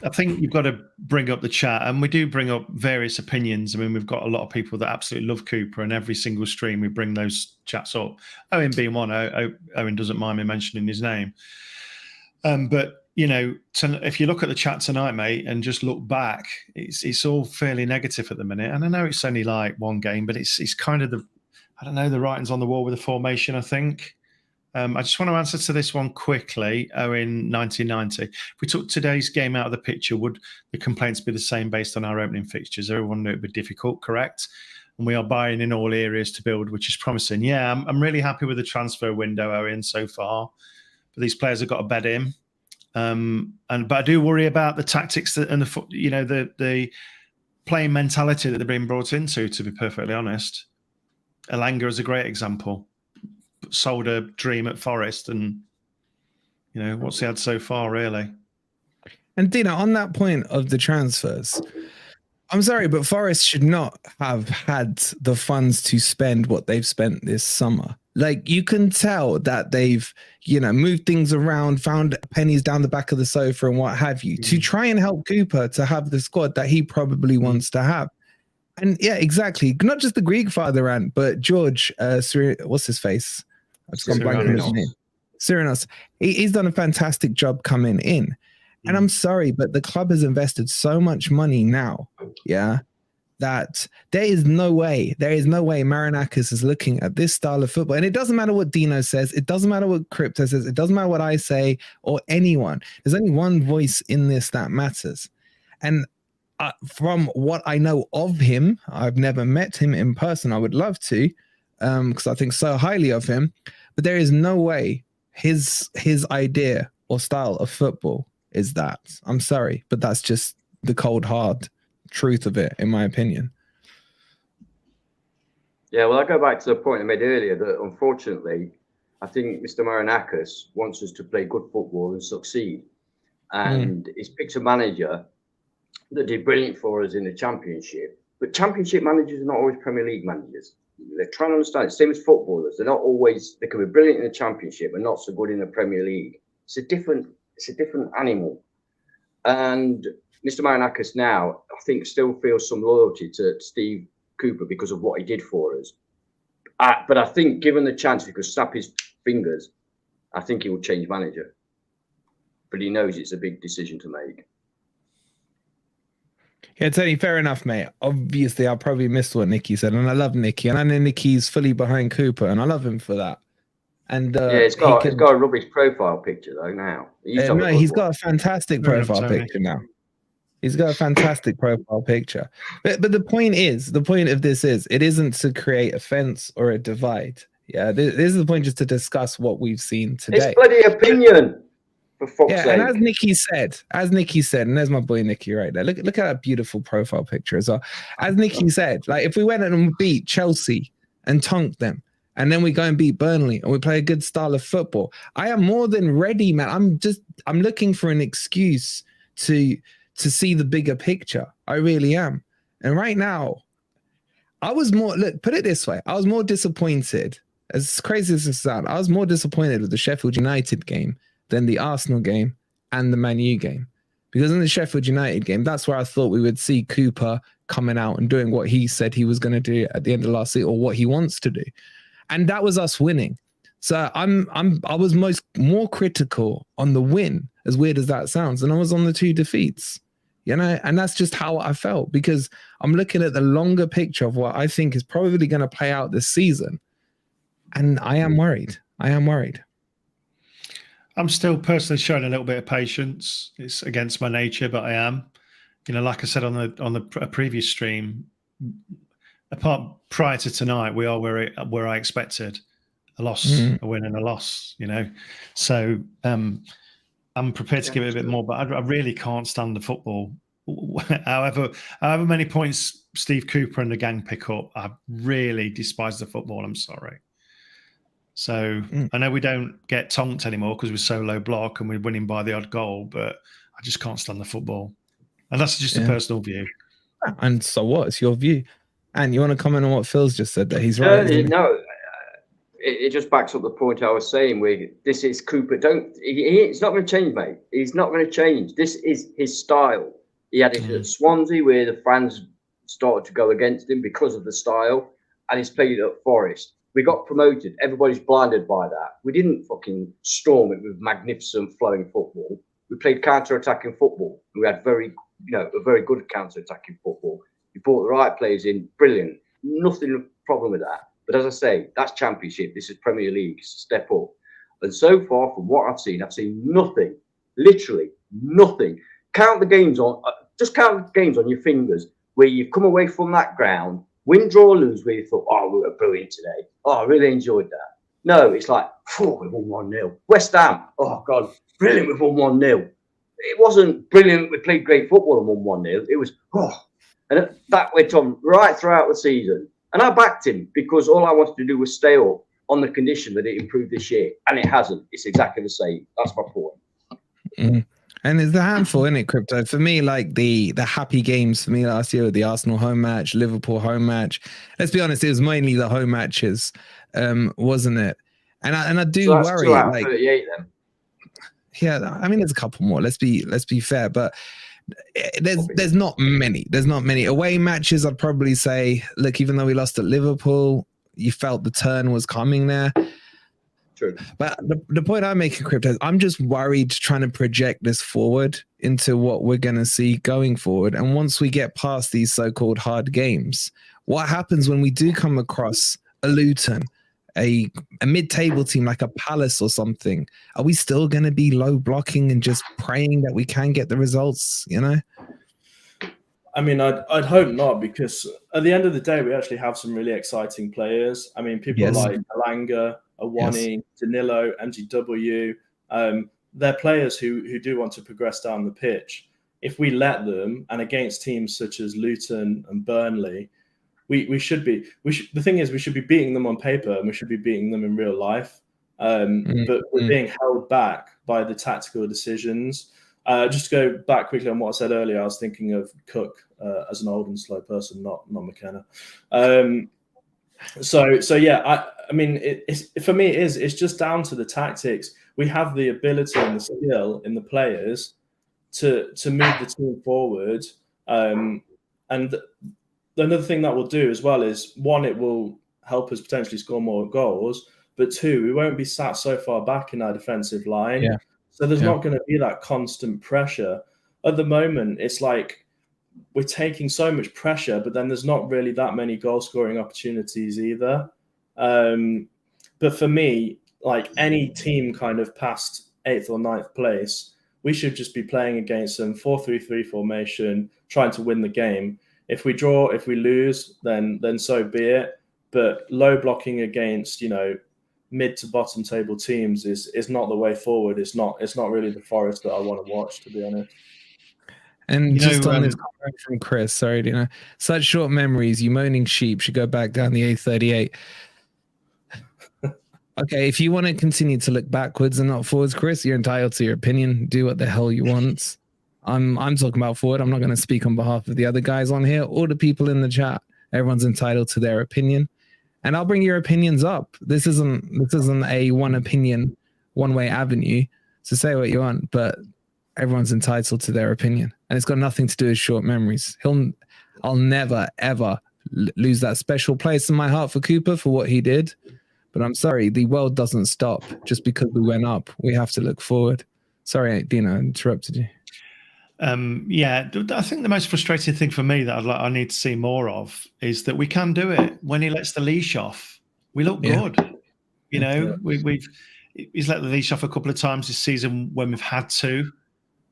I think you've got to bring up the chat, and we do bring up various opinions. I mean, we've got a lot of people that absolutely love Cooper, and every single stream we bring those chats up. Owen being one. Owen doesn't mind me mentioning his name. But if you look at the chat tonight, mate, and just look back, it's all fairly negative at the minute. And I know it's only like one game, but it's kind of the writing's on the wall with the formation, I think. I just want to answer to this one quickly. In 1990, if we took today's game out of the picture, would the complaints be the same based on our opening fixtures? Everyone knew it would be difficult, correct? and we are buying in all areas to build, which is promising. Yeah, I'm really happy with the transfer window, Owen, so far. But these players have got to bed in. But I do worry about the tactics and the playing mentality that they're being brought into, to be perfectly honest. Elanga is a great example. Sold a dream at Forest, and what's he had so far, really? And Dino, on that point of the transfers, I'm sorry, but Forest should not have had the funds to spend what they've spent this summer. Like, you can tell that they've, moved things around, found pennies down the back of the sofa and what have you, to try and help Cooper to have the squad that he probably wants to have. And yeah, exactly. Not just the Greek father, Ant, but George, what's his face? I've just gone blank on his name. Cyrinos. He's done a fantastic job coming in. And I'm sorry, but the club has invested so much money now, that there is no way Marinakis is looking at this style of football. And it doesn't matter what Dino says. It doesn't matter what Crypto says. It doesn't matter what I say or anyone. There's only one voice in this that matters. And from what I know of him, I've never met him in person. I would love to, because I think so highly of him. But there is no way his idea or style of football is that. I'm sorry, but that's just the cold, hard truth of it, in my opinion. Yeah, well, I go back to the point I made earlier that unfortunately, I think Mr. Marinakis wants us to play good football and succeed. And he's picked a manager that did brilliant for us in the Championship. But Championship managers are not always Premier League managers. They're trying to understand it. Same as footballers. They're not always, they can be brilliant in the Championship and not so good in the Premier League. It's a different animal. And Mr. Marinakis now, I think, still feels some loyalty to Steve Cooper because of what he did for us. But I think, given the chance, he could snap his fingers, I think he would change manager. But he knows it's a big decision to make. Yeah, Tony, fair enough, mate. Obviously, I probably missed what Nicky said, and I love Nicky, and I know Nicky's fully behind Cooper, and I love him for that. And yeah, it's got a rubbish profile picture though now. No, he's got a fantastic profile picture now. He's got a fantastic profile picture. But the point of this is, it isn't to create a fence or a divide. Yeah, this is the point, just to discuss what we've seen today. It's bloody opinion, for fuck's sake. And as Nicky said, and there's my boy Nicky right there. Look at that beautiful profile picture as well. As Nicky said, like, if we went and beat Chelsea and tonked them, and then we go and beat Burnley and we play a good style of football, I am more than ready, man. I'm looking for an excuse to see the bigger picture. I really am. And right now, put it this way. I was more disappointed, as crazy as it sounds, I was more disappointed with the Sheffield United game than the Arsenal game and the Man U game. Because in the Sheffield United game, that's where I thought we would see Cooper coming out and doing what he said he was going to do at the end of last season, or what he wants to do. And that was us winning. So I was more critical on the win, as weird as that sounds, than I was on the two defeats. And that's just how I felt, because I'm looking at the longer picture of what I think is probably going to play out this season. And I am worried. I'm still personally showing a little bit of patience. It's against my nature, but I am. Like I said on the previous stream, prior to tonight, we are where I expected. A loss, a win, and a loss. So I'm prepared to give it a bit more, but I really can't stand the football. However many points Steve Cooper and the gang pick up, I really despise the football. I'm sorry. So I know we don't get tonked anymore because we're so low block and we're winning by the odd goal, but I just can't stand the football. And that's just a personal view. And so what? It's your view. And you want to comment on what Phil's just said, that he's right? No, it just backs up the point I was saying. This is Cooper. He's not going to change, mate. He's not going to change. This is his style. He had it at Swansea, where the fans started to go against him because of the style, and he's played it at Forest. We got promoted. Everybody's blinded by that. We didn't fucking storm it with magnificent flowing football. We played counter-attacking football. We had a very good counter-attacking football. We brought the right players in, brilliant. Nothing problem with that. But as I say, that's Championship. This is Premier League. Step up. And so far, from what I've seen nothing. Literally nothing. Count the games on your fingers where you've come away from that ground Win, draw, lose, where you thought, oh, we were brilliant today. Oh, I really enjoyed that. No, it's like, oh, we won 1-0. West Ham, oh, God, brilliant, we've won 1-0. It wasn't brilliant, we played great football and won 1-0. It was, oh. And that went on right throughout the season. And I backed him because all I wanted to do was stay up on the condition that it improved this year. And it hasn't. It's exactly the same. That's my point. Mm. And it's a handful, isn't it, Crypto? For me, like the happy games for me last year, the Arsenal home match, Liverpool home match. Let's be honest, it was mainly the home matches, wasn't it? And I do so that's worry. 2 out of like 38 then. Yeah, I mean, there's a couple more. Let's be fair, but there's not many. There's not many away matches. I'd probably say, look, even though we lost at Liverpool, you felt the turn was coming there. True. But the point I'm making, Crypto, is I'm just worried trying to project this forward into what we're going to see going forward. And once we get past these so-called hard games, what happens when we do come across a Luton, a mid-table team like a Palace or something? Are we still going to be low blocking and just praying that we can get the results, you know? I mean, I'd hope not, because at the end of the day, we actually have some really exciting players. I mean, people like Alanga, Awoniyi, Danilo, MGW, they're players who do want to progress down the pitch. If we let them, and against teams such as Luton and Burnley, we should be. The thing is, we should be beating them on paper, and we should be beating them in real life. But we're being held back by the tactical decisions. Just to go back quickly on what I said earlier, I was thinking of Cook as an old and slow person, not McKenna. So yeah, I mean, for me, it's just down to the tactics. We have the ability and the skill in the players to move the team forward. And another thing that will do as well is, one, it will help us potentially score more goals, but two, we won't be sat so far back in our defensive line. Yeah. So there's not going to be that constant pressure. At the moment, it's like we're taking so much pressure, but then there's not really that many goal-scoring opportunities either. But for me, like any team kind of past 8th or 9th place, we should just be playing against them 4-3-3 formation, trying to win the game. If we draw, if we lose, then so be it. But low blocking against, mid to bottom table teams is not the way forward. It's not really the Forest that I want to watch, to be honest. And just on this comment from Chris, sorry, such short memories, you moaning sheep should go back down the A38. Okay, if you want to continue to look backwards and not forwards, Chris, you're entitled to your opinion. Do what the hell you want. I'm talking about forward. I'm not going to speak on behalf of the other guys on here or the people in the chat. Everyone's entitled to their opinion. And I'll bring your opinions up. This isn't a one opinion, one way avenue. So say what you want, but everyone's entitled to their opinion, and it's got nothing to do with short memories. I'll never ever lose that special place in my heart for Cooper for what he did. But I'm sorry, the world doesn't stop just because we went up. We have to look forward. Sorry, Dino, I interrupted you. Yeah, I think the most frustrating thing for me that I need to see more of is that we can do it when he lets the leash off. We look good, He's let the leash off a couple of times this season when we've had to,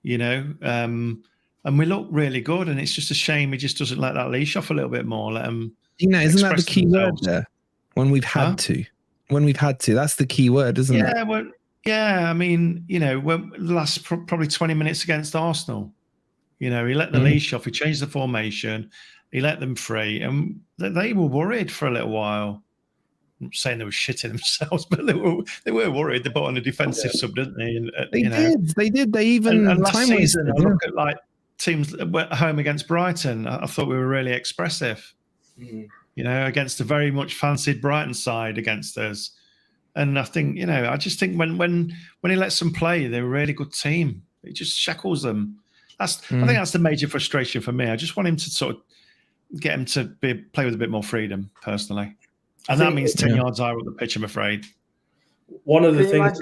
and we look really good. And it's just a shame he just doesn't let that leash off a little bit more. Let them, isn't that the key word there? When we've had to, that's the key word, isn't it? Yeah, well. Yeah, I mean, when the last probably 20 minutes against Arsenal, he let the leash off, he changed the formation, he let them free, and they were worried for a little while. I'm not saying they were shitting themselves, but they were worried. They bought on a defensive sub, didn't they? And, They did. They even and last season, I look at like teams that went home against Brighton. I thought we were really expressive, against a very much fancied Brighton side against us. And I think, I just think when he lets them play, they're a really good team. It just shackles them. I think that's the major frustration for me. I just want him to sort of get him to play with a bit more freedom, personally. And that means 10 yards higher up the pitch, I'm afraid. One of the things...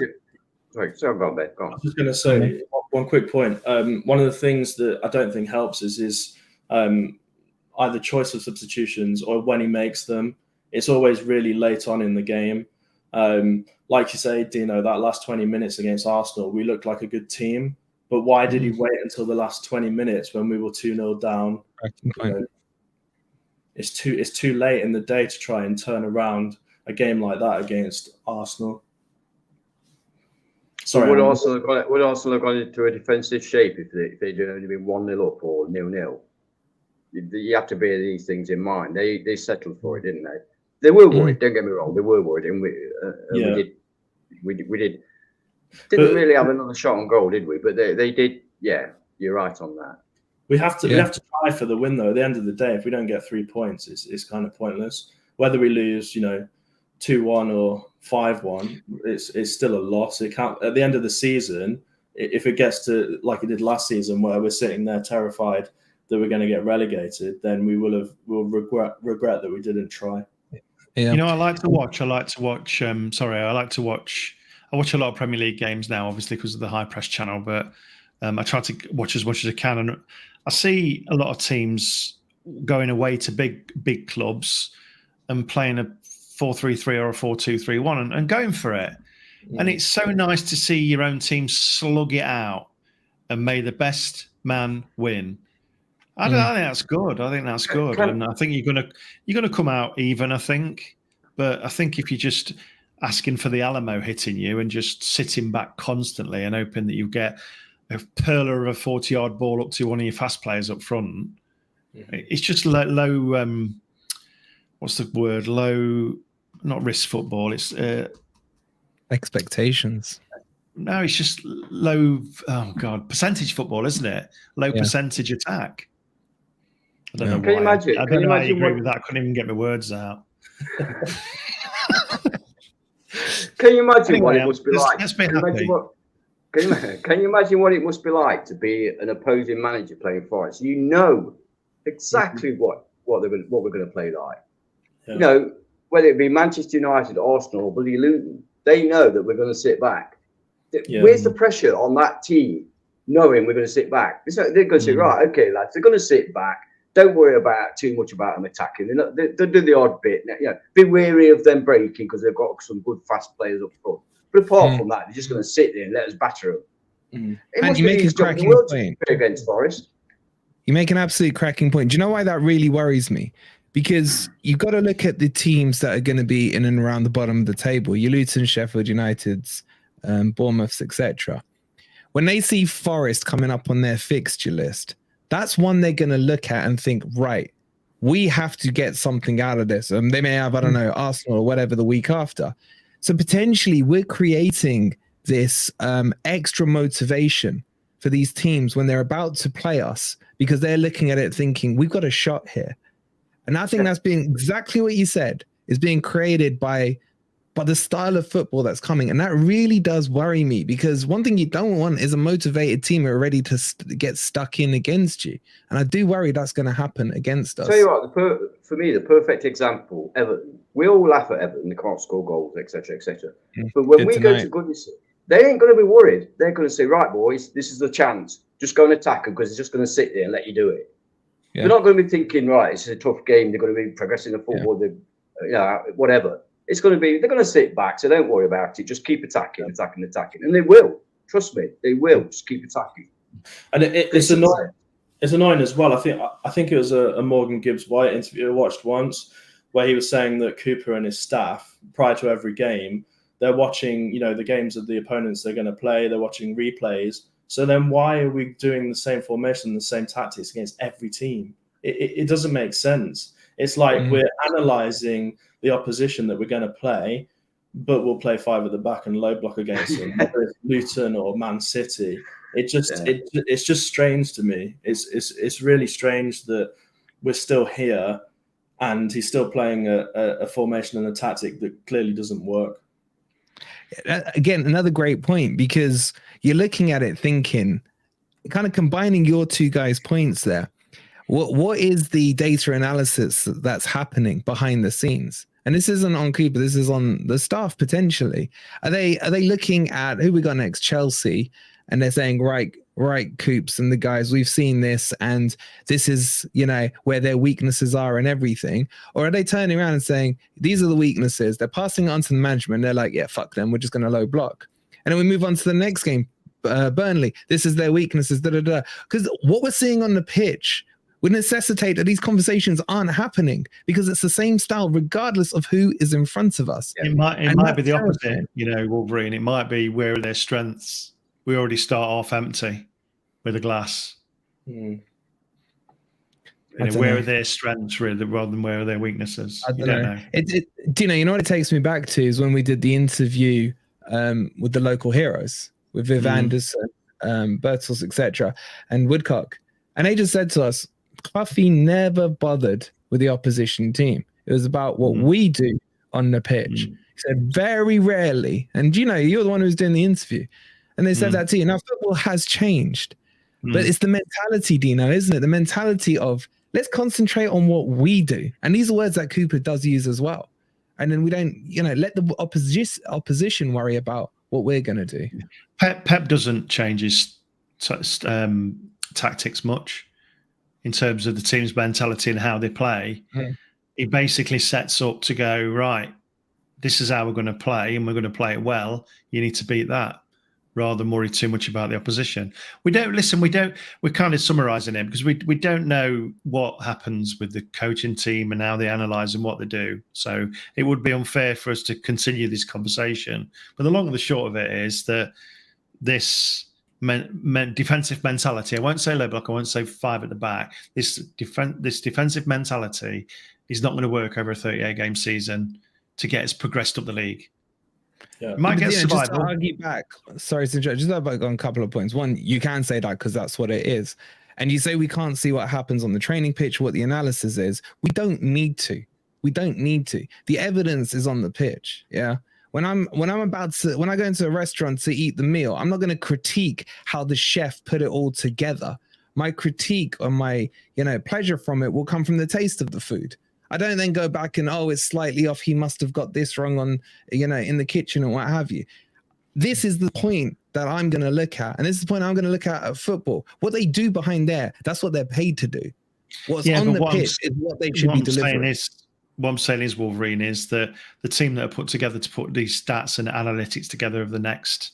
Sorry about that. Go on. I was just going to say one quick point. One of the things that I don't think helps is either choice of substitutions or when he makes them. It's always really late on in the game. Like you say, Dino, that last 20 minutes against Arsenal, we looked like a good team. But why did he wait until the last 20 minutes when we were 2-0 down? it's too late in the day to try and turn around a game like that against Arsenal. Sorry, would Arsenal have gone into a defensive shape if they'd only been 1-0 up or 0-0? You have to bear these things in mind. They settled for it, didn't they? They were worried. Don't get me wrong. They were worried, and we didn't really have another shot on goal, did we? But they did. Yeah, you're right on that. We have to try for the win, though. At the end of the day, if we don't get 3 points, it's kind of pointless. Whether we lose, 2-1 or 5-1, it's still a loss. It can't. At the end of the season, if it gets to like it did last season, where we're sitting there terrified that we're going to get relegated, then we'll regret that we didn't try. Yeah. I like to watch. I watch a lot of Premier League games now, obviously because of the High Press channel, but I try to watch as much as I can. And I see a lot of teams going away to big clubs and playing a 4-3-3 or a 4-2-3-1 and going for it. Yeah. And it's so nice to see your own team slug it out and may the best man win. I think that's good. And I think you're gonna come out even, I think. But I think if you're just asking for the Alamo hitting you and just sitting back constantly and hoping that you get a perler of a 40-yard ball up to one of your fast players up front, it's just low. What's the word? Low, not risk football. It's expectations. No, it's just low. Oh God, percentage football, isn't it? Low percentage attack. I don't know why. I don't know how you agree with that. I couldn't even get my words out. Can you imagine what it must be like? Let's be happy. Can you imagine what it must be like to be an opposing manager playing Forest? You know exactly what we're going to play like. Yeah. Whether it be Manchester United, Arsenal, or bloody Luton, they know that we're going to sit back. Yeah. Where's the pressure on that team knowing we're going to sit back? They're going to say, right, okay, lads, they're going to sit back. Don't worry about too much about them attacking. They'll do the odd bit. Be wary of them breaking because they've got some good fast players up front. But apart from that, they're just going to sit there and let us batter them. And you make a cracking point against Forest. You make an absolute cracking point. Do you know why that really worries me? Because you've got to look at the teams that are going to be in and around the bottom of the table. Your Luton, Sheffield Uniteds, Bournemouths, etc. When they see Forest coming up on their fixture list, that's one they're going to look at and think, right, we have to get something out of this. They may have, I don't know, Arsenal or whatever the week after. So potentially we're creating this extra motivation for these teams when they're about to play us because they're looking at it thinking, we've got a shot here. And I think that's being exactly what you said, is being created by the style of football that's coming. And that really does worry me because one thing you don't want is a motivated team who are ready to get stuck in against you. And I do worry that's going to happen against us. Tell you what, for me, the perfect example, Everton. We all laugh at Everton, they can't score goals, etc., etc. But when we go to Goodison, they ain't going to be worried. They're going to say, right, boys, this is the chance. Just go and attack them because they're just going to sit there and let you do it. Yeah. They're not going to be thinking, right, this is a tough game. They're going to be progressing the football, whatever. It's going to be, they're going to sit back, so don't worry about it. Just keep attacking. And they will. Trust me, they will. Just keep attacking. And it's annoying. It's annoying as well. I think it was a Morgan Gibbs-White interview I watched once where he was saying that Cooper and his staff, prior to every game, they're watching, the games of the opponents they're going to play. They're watching replays. So then why are we doing the same formation, the same tactics against every team? It doesn't make sense. It's like we're analysing the opposition that we're going to play, but we'll play 5 at the back and low block against them, whether it's Luton or Man City. It's just strange to me. It's really strange that we're still here and he's still playing a formation and a tactic that clearly doesn't work. Again, another great point, because you're looking at it thinking, kind of combining your two guys' points there. What is the data analysis that's happening behind the scenes? And this isn't on Cooper, this is on the staff potentially. Are they looking at who we got next, Chelsea, and they're saying, right, Coops and the guys, we've seen this, and this is, where their weaknesses are and everything? Or are they turning around and saying, these are the weaknesses, they're passing it on to the management, they're like, yeah, fuck them, we're just going to low block. And then we move on to the next game, Burnley, this is their weaknesses, Because what we're seeing on the pitch would necessitate that these conversations aren't happening because it's the same style regardless of who is in front of us. It might be the opposite, Wolverine. It might be where are their strengths. We already start off empty with a glass. Where are their strengths really, rather than where are their weaknesses? I don't know. You know what it takes me back to is when we did the interview with the local heroes, with Viv Anderson, Bertels, etc., and Woodcock. And they just said to us, Cloughie never bothered with the opposition team. It was about what we do on the pitch. He said very rarely, and you're the one who was doing the interview, and they said that to you. Now, football has changed, but it's the mentality, Dino, isn't it? The mentality of let's concentrate on what we do. And these are words that Cooper does use as well. And then we don't, let the opposition worry about what we're going to do. Pep doesn't change his tactics much in terms of the team's mentality and how they play. He basically sets up to go, right, this is how we're going to play and we're going to play it well. You need to beat that, rather than worry too much about the opposition. We're kind of summarising it because we don't know what happens with the coaching team and how they analyse and what they do. So it would be unfair for us to continue this conversation. But the long and the short of it is that this defensive mentality, I won't say low block, I won't say 5 at the back, this defensive mentality is not going to work over a 38-game season to get us progressed up the league. Yeah. Might get survival. Just to argue back, sorry to interrupt, just back on a couple of points. One, you can say that because that's what it is. And you say we can't see what happens on the training pitch, what the analysis is. We don't need to. The evidence is on the pitch. Yeah. When I go into a restaurant to eat the meal, I'm not going to critique how the chef put it all together. My critique or my, pleasure from it will come from the taste of the food. I don't then go back and, it's slightly off. He must have got this wrong on, in the kitchen and what have you. This is the point that I'm going to look at. And this is the point I'm going to look at football. What they do behind there, that's what they're paid to do. What's on the pitch is what they should be delivering. What I'm saying is, Wolverine, is that the team that are put together to put these stats and analytics together of the next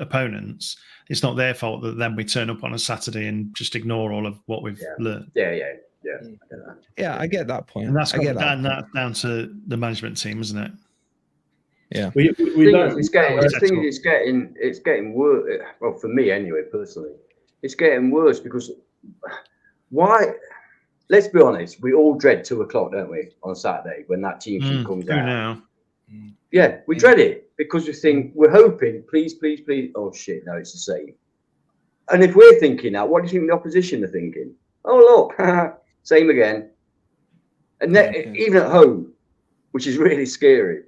opponents, it's not their fault that then we turn up on a Saturday and just ignore all of what we've learned. Yeah, I get that point. And that's down to the management team, isn't it? Yeah. It's getting worse. Well, for me anyway, personally, it's getting worse because why? Let's be honest. We all dread 2 o'clock, don't we, on Saturday when that team sheet comes out. Now. Yeah, we dread it because we think we're hoping, please. Oh shit, no, it's the same. And if we're thinking that, what do you think the opposition are thinking? Oh look, same again. And then, even at home, which is really scary.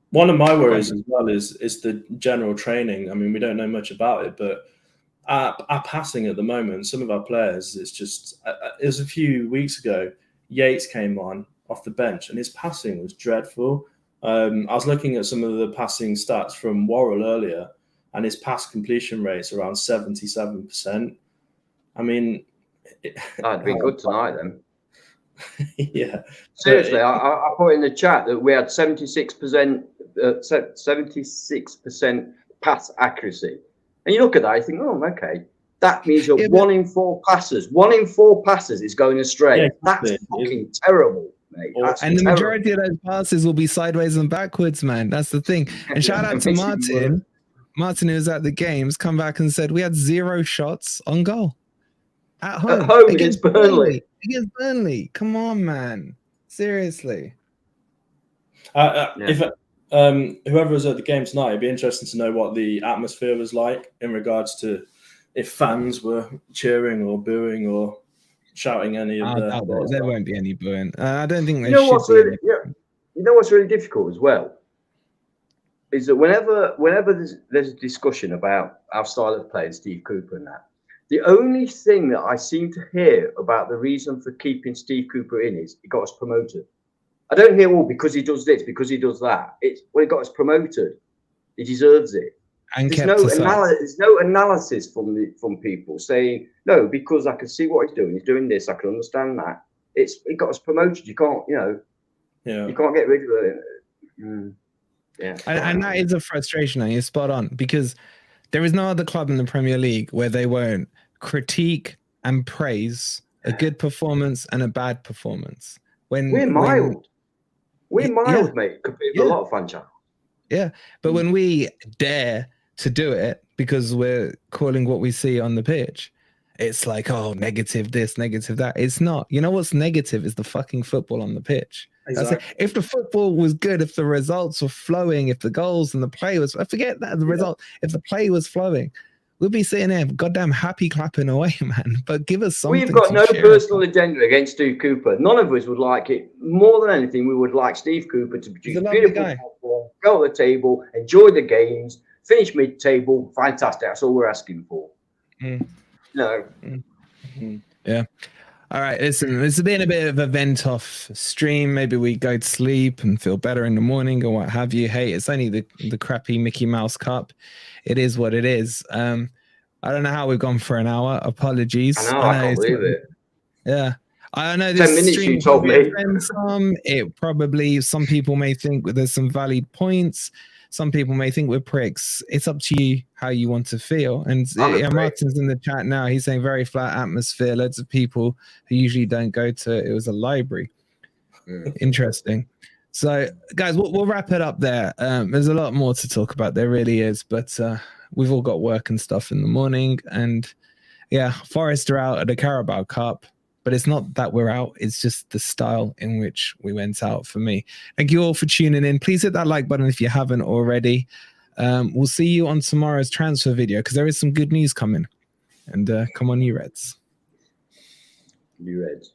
One of my worries as well is the general training. I mean, we don't know much about it, but our passing at the moment, some of our players, it's just, it was a few weeks ago, Yates came on off the bench and his passing was dreadful. I was looking at some of the passing stats from Worrell earlier and his pass completion rate's around 77%. I mean... That'd be good tonight then. Yeah. Seriously, I put in the chat that we had 76% pass accuracy. And you look at that, you think, oh, okay. That means you're 1 in 4 passes. 1 in 4 passes is going astray. Yeah, that's fucking terrible, mate. And the majority of those passes will be sideways and backwards, man. That's the thing. And shout out to Martin. Martin, who was at the games, come back and said we had 0 shots on goal. At home against Burnley. Against Burnley. Come on, man. Seriously. If whoever was at the game tonight, it'd be interesting to know what the atmosphere was like in regards to if fans were cheering or booing or shouting any of the... There won't be any booing. I don't think there should be. You know what's really difficult as well? Is that whenever there's a discussion about our style of play and Steve Cooper and that, the only thing that I seem to hear about the reason for keeping Steve Cooper in is he got us promoted. I don't hear, because he does this, because he does that. It's when he got us promoted, he deserves it. And there's no analysis from people saying, no, because I can see what he's doing this, I can understand that. He got us promoted. You can't, you can't get rid of it. Yeah. And that is a frustration, and you're spot on, because there is no other club in the Premier League where they won't critique and praise a good performance and a bad performance. We're mild, mate, compared to a lot of fan channels. Yeah, but when we dare to do it because we're calling what we see on the pitch, it's like, oh, negative this, negative that. It's not. You know what's negative is the fucking football on the pitch. Exactly. If the football was good, if the results were flowing, if the goals and the play was, I forget that the result, if the play was flowing, we'd be sitting there goddamn happy clapping away, man. But give us something. We've got no personal agenda against Steve Cooper. None of us would like it. More than anything, we would like Steve Cooper to produce beautiful football, go to the table, enjoy the games, finish mid-table. Fantastic. That's all we're asking for. No. Yeah. All right, listen, this has been a bit of a vent-off stream. Maybe we go to sleep and feel better in the morning or what have you. Hey, it's only the crappy Mickey Mouse Cup. It is what it is. I don't know how we've gone for an hour. Apologies. I can't believe it. Yeah. I know 10 this minutes stream you told me. It probably, some people may think there's some valid points. Some people may think we're pricks. It's up to you how you want to feel. And Martin's in the chat now. He's saying very flat atmosphere. Loads of people who usually don't go to it was a library. Interesting. So, guys, we'll wrap it up there. There's a lot more to talk about. There really is. But we've all got work and stuff in the morning. And, yeah, Forest are out at the Carabao Cup. But it's not that we're out. It's just the style in which we went out for me. Thank you all for tuning in. Please hit that like button if you haven't already. We'll see you on tomorrow's transfer video because there is some good news coming. And come on, you Reds. You Reds.